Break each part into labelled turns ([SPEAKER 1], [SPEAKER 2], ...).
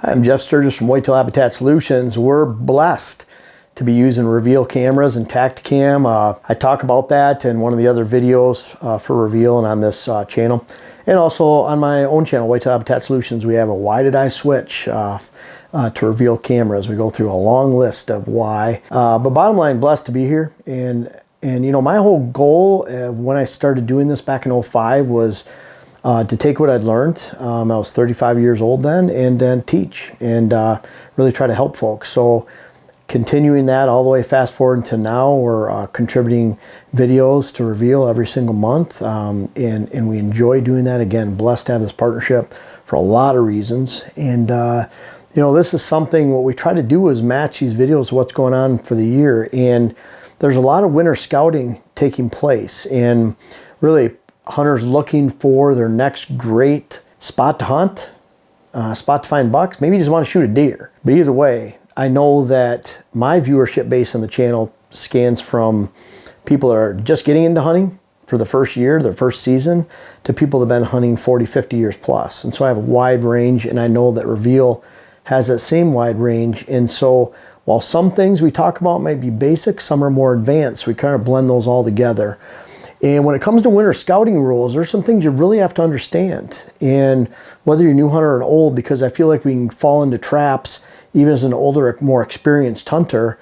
[SPEAKER 1] Hi, I'm Jeff Sturgis from Whitetail Habitat Solutions. We're blessed to be using Reveal cameras and Tactacam. I talk about that in one of the other videos for Reveal and on this channel. And also on my own channel, Whitetail Habitat Solutions, we have a why did I switch to Reveal cameras. We go through a long list of why. But bottom line, blessed to be here. And you know, my whole goal when I started doing this back in 05 was to take what I'd learned. I was 35 years old then, and then teach and really try to help folks. So continuing that all the way fast forward to now, we're contributing videos to Reveal every single month, and we enjoy doing that. Again, blessed to have this partnership for a lot of reasons. And you know, this is something, what we try to do is match these videos to what's going on for the year. And there's a lot of winter scouting taking place, and really hunters looking for their next great spot to hunt, spot to find bucks. Maybe you just want to shoot a deer. But either way, I know that my viewership base on the channel scans from people that are just getting into hunting for the first year, their first season, to people that have been hunting 40, 50 years plus. And so I have a wide range, and I know that Reveal has that same wide range. And so while some things we talk about might be basic, some are more advanced. We kind of blend those all together. And when it comes to winter scouting rules, there's some things you really have to understand. And whether you're a new hunter or an old, because I feel like we can fall into traps, even as an older, more experienced hunter,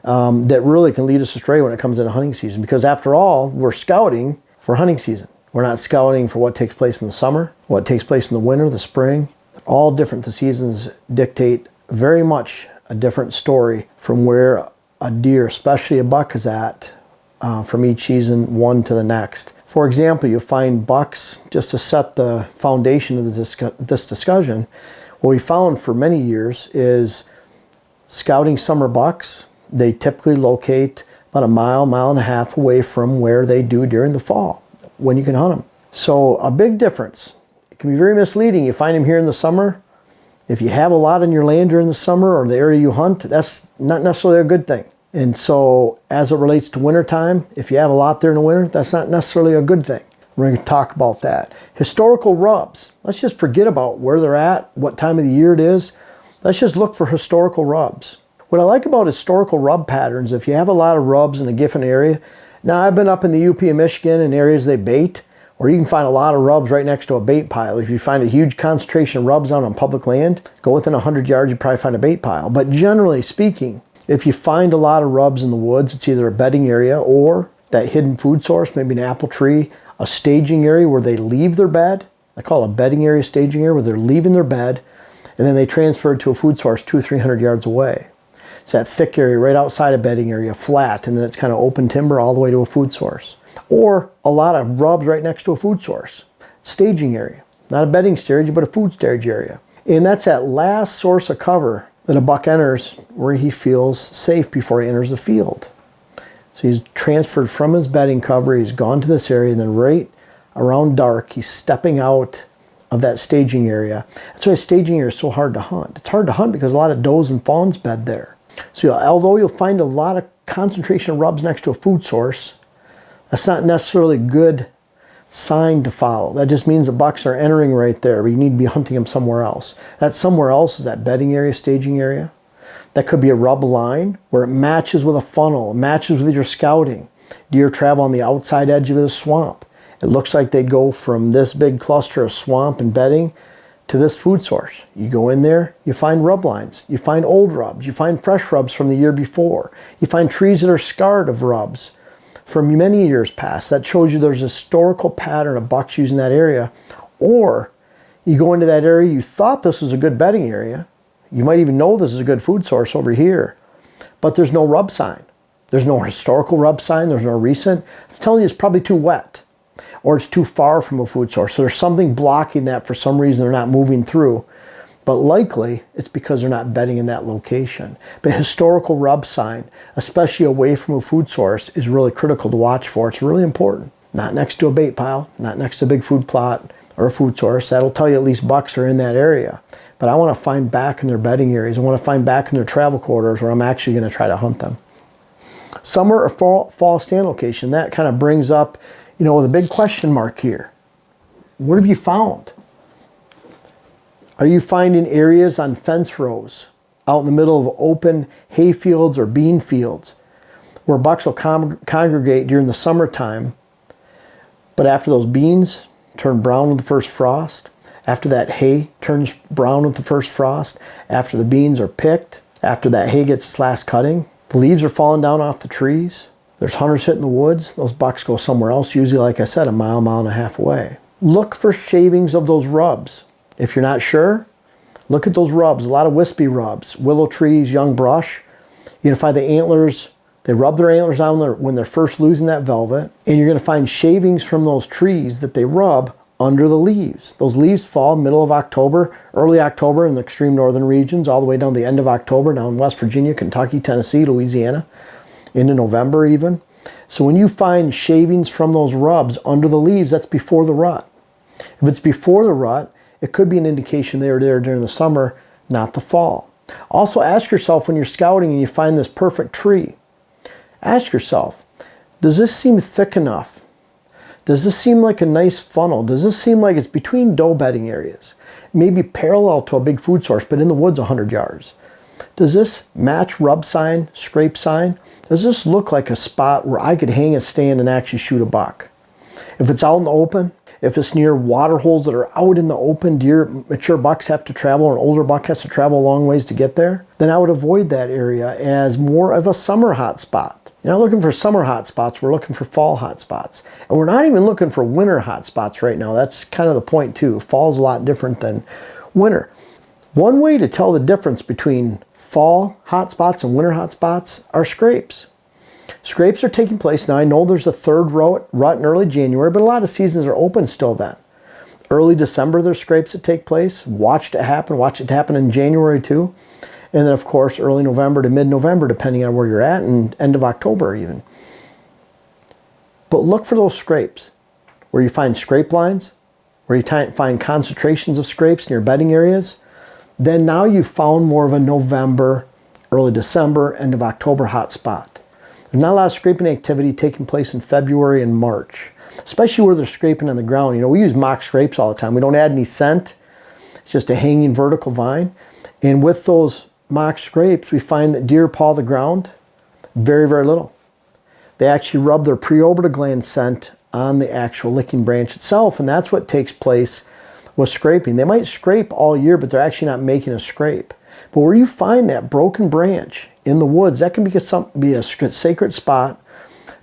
[SPEAKER 1] that really can lead us astray when it comes into hunting season. Because after all, we're scouting for hunting season. We're not scouting for what takes place in the summer, what takes place in the winter, the spring. All different. The seasons dictate very much a different story from where a deer, especially a buck, is at from each season one to the next. For example, you'll find bucks, just to set the foundation of this discussion, what we found for many years is scouting summer bucks, they typically locate about a mile, mile and a half away from where they do during the fall, when you can hunt them. So a big difference. It can be very misleading. You find them here in the summer. If you have a lot on your land during the summer or the area you hunt, that's not necessarily a good thing. And so as it relates to wintertime, if you have a lot there in the winter, that's not necessarily a good thing. We're going to talk about that. Historical rubs. Let's just forget about where they're at, what time of the year it is. Let's just look for historical rubs. What I like about historical rub patterns, if you have a lot of rubs in a given area, now I've been up in the UP of Michigan in areas they bait, or you can find a lot of rubs right next to a bait pile. If you find a huge concentration of rubs out on public land, go within 100 yards, you probably find a bait pile. But generally speaking, if you find a lot of rubs in the woods, it's either a bedding area or that hidden food source, maybe an apple tree, a staging area where they leave their bed. I call it a bedding area, staging area, where they're leaving their bed, and then they transfer it to a food source 200 or 300 yards away. It's that thick area right outside a bedding area, flat, and then it's kind of open timber all the way to a food source. Or a lot of rubs right next to a food source. Staging area, not a bedding stage, but a food stage area. And that's that last source of cover that a buck enters where he feels safe before he enters the field. So he's transferred from his bedding cover, he's gone to this area, and then right around dark, he's stepping out of that staging area. That's why staging area is so hard to hunt. It's hard to hunt because a lot of does and fawns bed there. So although you'll find a lot of concentration of rubs next to a food source, that's not necessarily a good sign to follow. That just means the bucks are entering right there, but you need to be hunting them somewhere else. That somewhere else is that bedding area, staging area. That could be a rub line where it matches with a funnel, it matches with your scouting. Deer travel on the outside edge of the swamp. It looks like they go from this big cluster of swamp and bedding to this food source. You go in there, you find rub lines. You find old rubs. You find fresh rubs from the year before. You find trees that are scarred of rubs from many years past. That shows you there's a historical pattern of bucks using that area. Or you go into that area, you thought this was a good bedding area. You might even know this is a good food source over here, but there's no rub sign. There's no historical rub sign. There's no recent. It's telling you it's probably too wet or it's too far from a food source. So there's something blocking that for some reason they're not moving through. But likely it's because they're not bedding in that location. But historical rub sign, especially away from a food source, is really critical to watch for. It's really important. Not next to a bait pile, not next to a big food plot or a food source. That'll tell you at least bucks are in that area. But I want to find back in their bedding areas. I want to find back in their travel corridors where I'm actually going to try to hunt them. Summer or fall stand location, that kind of brings up, you know, the big question mark here. What have you found? Are you finding areas on fence rows, out in the middle of open hay fields or bean fields, where bucks will congregate during the summertime, but after those beans turn brown with the first frost, after that hay turns brown with the first frost, after the beans are picked, after that hay gets its last cutting, the leaves are falling down off the trees, there's hunters hitting the woods, those bucks go somewhere else, usually, like I said, a mile and a half away. Look for shavings of those rubs. If you're not sure, look at those rubs, a lot of wispy rubs, willow trees, young brush. You're going to find the antlers, they rub their antlers on when they're first losing that velvet, and you're going to find shavings from those trees that they rub under the leaves. Those leaves fall middle of October, early October in the extreme northern regions, all the way down to the end of October, down in West Virginia, Kentucky, Tennessee, Louisiana, into November even. So when you find shavings from those rubs under the leaves, that's before the rut. If it's before the rut, it could be an indication they were there during the summer, not the fall. Also ask yourself when you're scouting and you find this perfect tree, ask yourself, does this seem thick enough? Does this seem like a nice funnel? Does this seem like it's between doe bedding areas? Maybe parallel to a big food source, but in the woods 100 yards. Does this match rub sign, scrape sign? Does this look like a spot where I could hang a stand and actually shoot a buck? If it's out in the open, if it's near water holes that are out in the open, mature bucks have to travel, an older buck has to travel a long ways to get there, then I would avoid that area as more of a summer hot spot. You're not looking for summer hot spots, we're looking for fall hot spots. And we're not even looking for winter hot spots right now. That's kind of the point too. Fall's a lot different than winter. One way to tell the difference between fall hot spots and winter hot spots are scrapes. Scrapes are taking place. Now I know there's a third rut in early January, but a lot of seasons are open still then. Early December there's scrapes that take place. Watch it happen in January too. And then of course early November to mid-November depending on where you're at, and end of October even. But look for those scrapes. Where you find scrape lines, where you find concentrations of scrapes near bedding areas, then now you've found more of a November, early December, end of October hot spot. There's not a lot of scraping activity taking place in February and March, especially where they're scraping on the ground. You know, we use mock scrapes all the time. We don't add any scent. It's just a hanging vertical vine. And with those mock scrapes, we find that deer paw the ground very, very little. They actually rub their preorbital gland scent on the actual licking branch itself, and that's what takes place with scraping. They might scrape all year, but they're actually not making a scrape. But where you find that broken branch in the woods, that can be a sacred spot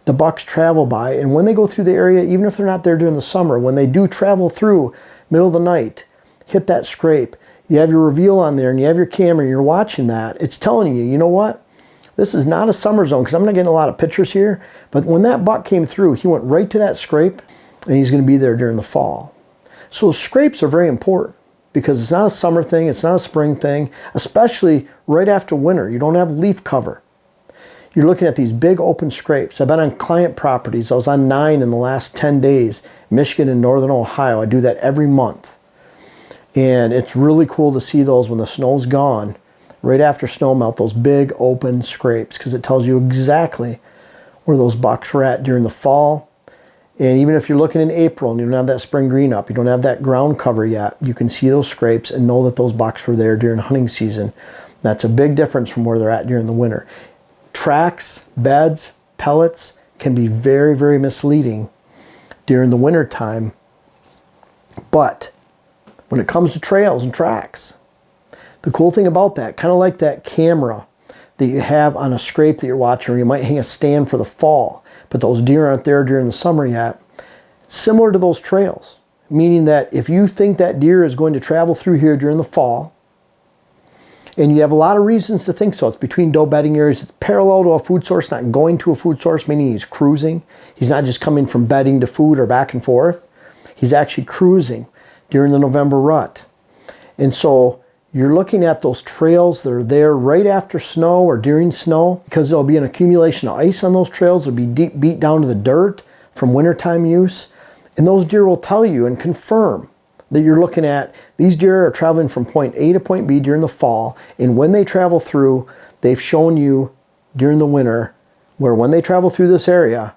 [SPEAKER 1] the bucks travel by. And when they go through the area, even if they're not there during the summer, when they do travel through middle of the night, hit that scrape, you have your reveal on there and you have your camera and you're watching that, it's telling you, you know what? This is not a summer zone, because I'm not getting a lot of pictures here, but when that buck came through, he went right to that scrape and he's going to be there during the fall. So scrapes are very important, because it's not a summer thing, it's not a spring thing, especially right after winter. You don't have leaf cover. You're looking at these big open scrapes. I've been on client properties. I was on 9 in the last 10 days, Michigan and Northern Ohio. I do that every month. And it's really cool to see those when the snow's gone, right after snow melt, those big open scrapes, because it tells you exactly where those bucks were at during the fall. And even if you're looking in April and you don't have that spring green up, you don't have that ground cover yet, you can see those scrapes and know that those bucks were there during hunting season. That's a big difference from where they're at during the winter. Tracks, beds, pellets can be very, very misleading during the winter time. But when it comes to trails and tracks, the cool thing about that, kind of like that camera that you have on a scrape that you're watching, or you might hang a stand for the fall, but those deer aren't there during the summer yet. It's similar to those trails, meaning that if you think that deer is going to travel through here during the fall, and you have a lot of reasons to think so, it's between doe bedding areas, it's parallel to a food source, not going to a food source, meaning he's cruising. He's not just coming from bedding to food or back and forth. He's actually cruising during the November rut. And so you're looking at those trails that are there right after snow or during snow, because there'll be an accumulation of ice on those trails. They'll be deep beat down to the dirt from wintertime use. And those deer will tell you and confirm that you're looking at, these deer are traveling from point A to point B during the fall. And when they travel through, they've shown you during the winter where when they travel through this area,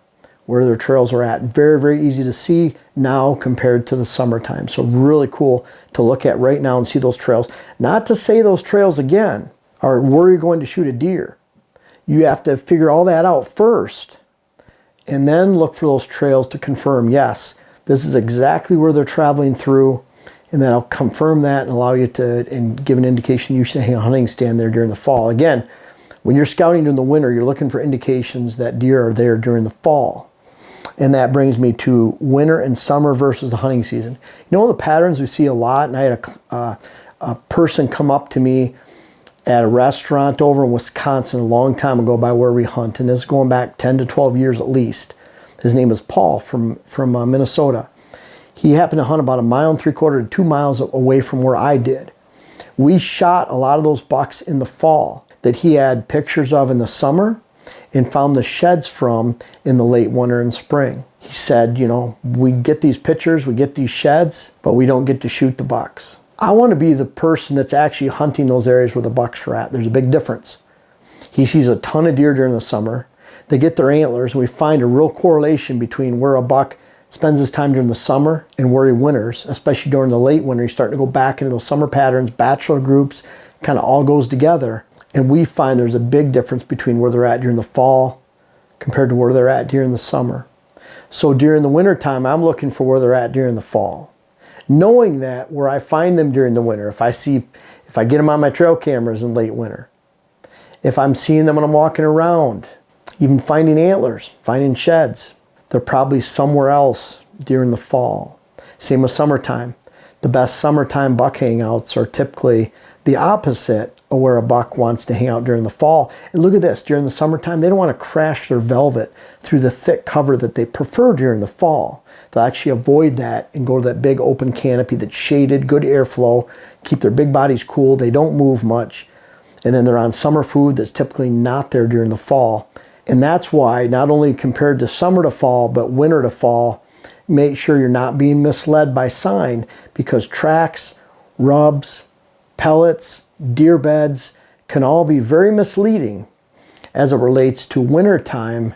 [SPEAKER 1] where their trails are at. Very, very easy to see now compared to the summertime. So really cool to look at right now and see those trails. Not to say those trails, again, are where you're going to shoot a deer. You have to figure all that out first and then look for those trails to confirm, yes, this is exactly where they're traveling through, and that'll confirm that and allow you to, and give an indication you should hang a hunting stand there during the fall. Again, when you're scouting during the winter, you're looking for indications that deer are there during the fall. And that brings me to winter and summer versus the hunting season. You know the patterns we see a lot, and I had a person come up to me at a restaurant over in Wisconsin a long time ago by where we hunt, and this is going back 10 to 12 years at least. His name is Paul from Minnesota. He happened to hunt about 1.75 miles to 2 miles away from where I did. We shot a lot of those bucks in the fall that he had pictures of in the summer and found the sheds from in the late winter and spring. He said, you know, we get these pictures, we get these sheds, but we don't get to shoot the bucks. I want to be the person that's actually hunting those areas where the bucks are at. There's a big difference. He sees a ton of deer during the summer. They get their antlers, and we find a real correlation between where a buck spends his time during the summer and where he winters, especially during the late winter. He's starting to go back into those summer patterns, bachelor groups, kind of all goes together. And we find there's a big difference between where they're at during the fall compared to where they're at during the summer. So during the winter time, I'm looking for where they're at during the fall. Knowing that where I find them during the winter, if I get them on my trail cameras in late winter, if I'm seeing them when I'm walking around, even finding antlers, finding sheds, they're probably somewhere else during the fall. Same with summertime. The best summertime buck hangouts are typically the opposite of where a buck wants to hang out during the fall. And look at this, during the summertime, they don't want to crash their velvet through the thick cover that they prefer during the fall. They'll actually avoid that and go to that big open canopy that's shaded, good airflow, keep their big bodies cool, they don't move much. And then they're on summer food that's typically not there during the fall. And that's why, not only compared to summer to fall, but winter to fall, make sure you're not being misled by sign, because tracks, rubs, pellets, deer beds can all be very misleading as it relates to winter time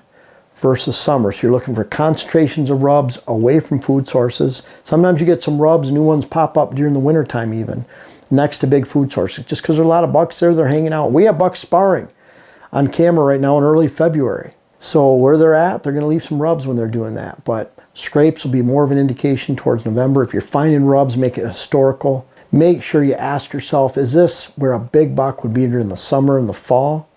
[SPEAKER 1] versus summer. So you're looking for concentrations of rubs away from food sources. Sometimes you get some rubs, new ones pop up during the winter time even, next to big food sources, just because there are a lot of bucks there, they're hanging out. We have bucks sparring on camera right now in early February. So where they're at, they're gonna leave some rubs when they're doing that. But scrapes will be more of an indication towards November. If you're finding rubs, make it historical. Make sure you ask yourself, is this where a big buck would be during the summer and the fall?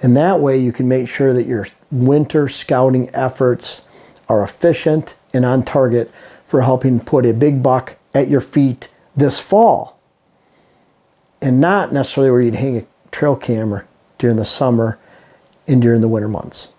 [SPEAKER 1] And that way you can make sure that your winter scouting efforts are efficient and on target for helping put a big buck at your feet this fall, and not necessarily where you'd hang a trail camera during the summer and during the winter months.